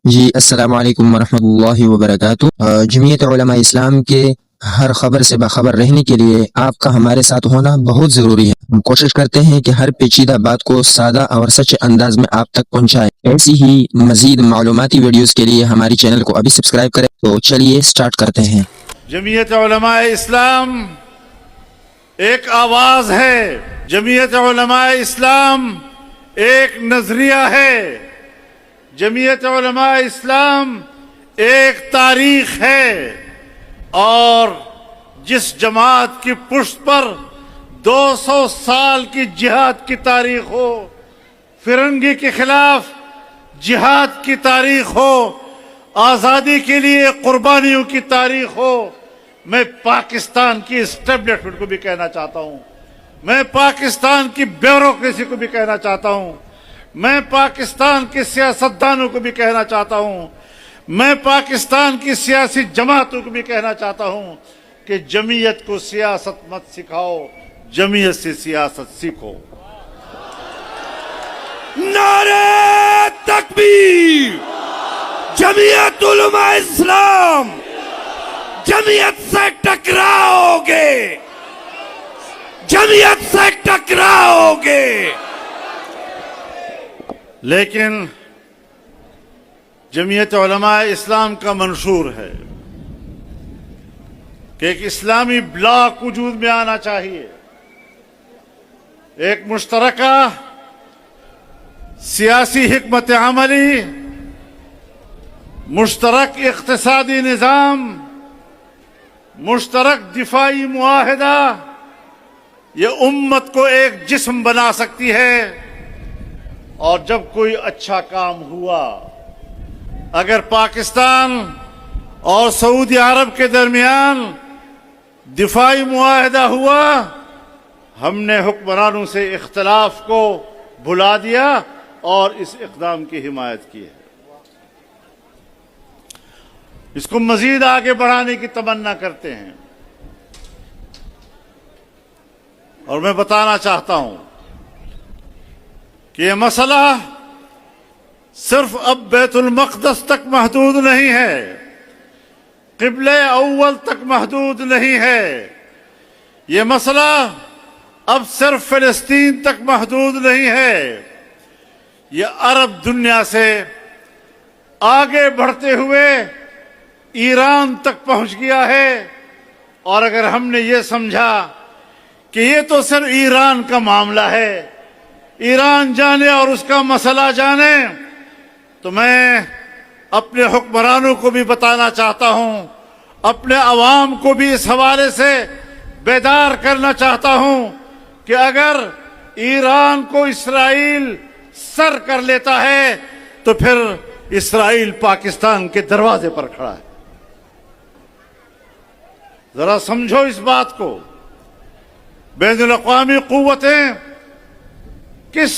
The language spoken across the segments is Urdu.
جی السلام علیکم ورحمۃ اللہ وبرکاتہ۔ جمعیت علماء اسلام کے ہر خبر سے باخبر رہنے کے لیے آپ کا ہمارے ساتھ ہونا بہت ضروری ہے۔ ہم کوشش کرتے ہیں کہ ہر پیچیدہ بات کو سادہ اور سچے انداز میں آپ تک پہنچائیں۔ ایسی ہی مزید معلوماتی ویڈیوز کے لیے ہماری چینل کو ابھی سبسکرائب کریں۔ تو چلیے سٹارٹ کرتے ہیں۔ جمعیت علماء اسلام ایک آواز ہے، جمعیت علماء اسلام ایک نظریہ ہے، جمعیت علماء اسلام ایک تاریخ ہے، اور جس جماعت کی پشت پر 200 سال کی جہاد کی تاریخ ہو، فرنگی کے خلاف جہاد کی تاریخ ہو، آزادی کے لیے قربانیوں کی تاریخ ہو، میں پاکستان کی اسٹیبلشمنٹ کو بھی کہنا چاہتا ہوں، میں پاکستان کی بیوروکریسی کو بھی کہنا چاہتا ہوں، میں پاکستان کے سیاستدانوں کو بھی کہنا چاہتا ہوں، میں پاکستان کی سیاسی جماعتوں کو بھی کہنا چاہتا ہوں کہ جمعیت کو سیاست مت سکھاؤ، جمعیت سے سیاست سیکھو۔ نعرہ تکبیر! جمعیت علماء اسلام جمعیت سے ٹکراؤ گے، جمعیت سے ٹکراؤ گے۔ لیکن جمعیت علماء اسلام کا منشور ہے کہ ایک اسلامی بلاک وجود میں آنا چاہیے، ایک مشترکہ سیاسی حکمت عملی، مشترک اقتصادی نظام، مشترک دفاعی معاہدہ، یہ امت کو ایک جسم بنا سکتی ہے۔ اور جب کوئی اچھا کام ہوا، اگر پاکستان اور سعودی عرب کے درمیان دفاعی معاہدہ ہوا، ہم نے حکمرانوں سے اختلاف کو بھلا دیا اور اس اقدام کی حمایت کی ہے، اس کو مزید آگے بڑھانے کی تمنا کرتے ہیں۔ اور میں بتانا چاہتا ہوں کہ یہ مسئلہ صرف اب بیت المقدس تک محدود نہیں ہے، قبلہ اول تک محدود نہیں ہے، یہ مسئلہ اب صرف فلسطین تک محدود نہیں ہے، یہ عرب دنیا سے آگے بڑھتے ہوئے ایران تک پہنچ گیا ہے۔ اور اگر ہم نے یہ سمجھا کہ یہ تو صرف ایران کا معاملہ ہے، ایران جانے اور اس کا مسئلہ جانے، تو میں اپنے حکمرانوں کو بھی بتانا چاہتا ہوں، اپنے عوام کو بھی اس حوالے سے بیدار کرنا چاہتا ہوں کہ اگر ایران کو اسرائیل سر کر لیتا ہے تو پھر اسرائیل پاکستان کے دروازے پر کھڑا ہے۔ ذرا سمجھو اس بات کو، بین الاقوامی قوتیں کس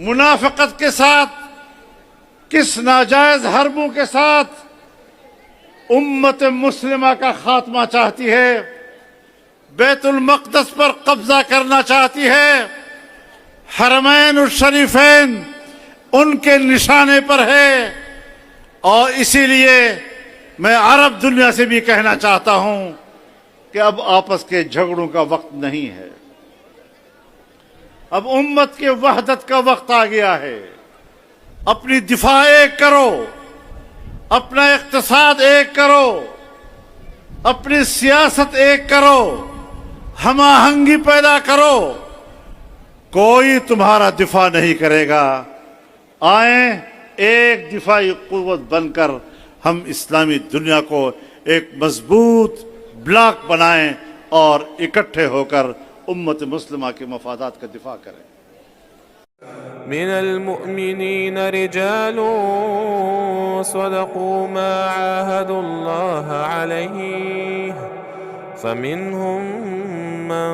منافقت کے ساتھ، کس ناجائز حربوں کے ساتھ امت مسلمہ کا خاتمہ چاہتی ہے، بیت المقدس پر قبضہ کرنا چاہتی ہے، حرمین الشریفین ان کے نشانے پر ہے۔ اور اسی لیے میں عرب دنیا سے بھی کہنا چاہتا ہوں کہ اب آپس کے جھگڑوں کا وقت نہیں ہے، اب امت کے وحدت کا وقت آ گیا ہے۔ اپنی دفاع ایک کرو، اپنا اقتصاد ایک کرو، اپنی سیاست ایک کرو، ہم آہنگی پیدا کرو، کوئی تمہارا دفاع نہیں کرے گا۔ آئیں ایک دفاعی قوت بن کر ہم اسلامی دنیا کو ایک مضبوط بلاک بنائیں اور اکٹھے ہو کر امت مسلمہ کے مفادات کا دفاع کریں۔ من المؤمنين رجال صدقوا ما عاهدوا الله عليه فمنهم من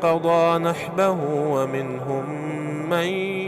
قضى نحبه ومنهم من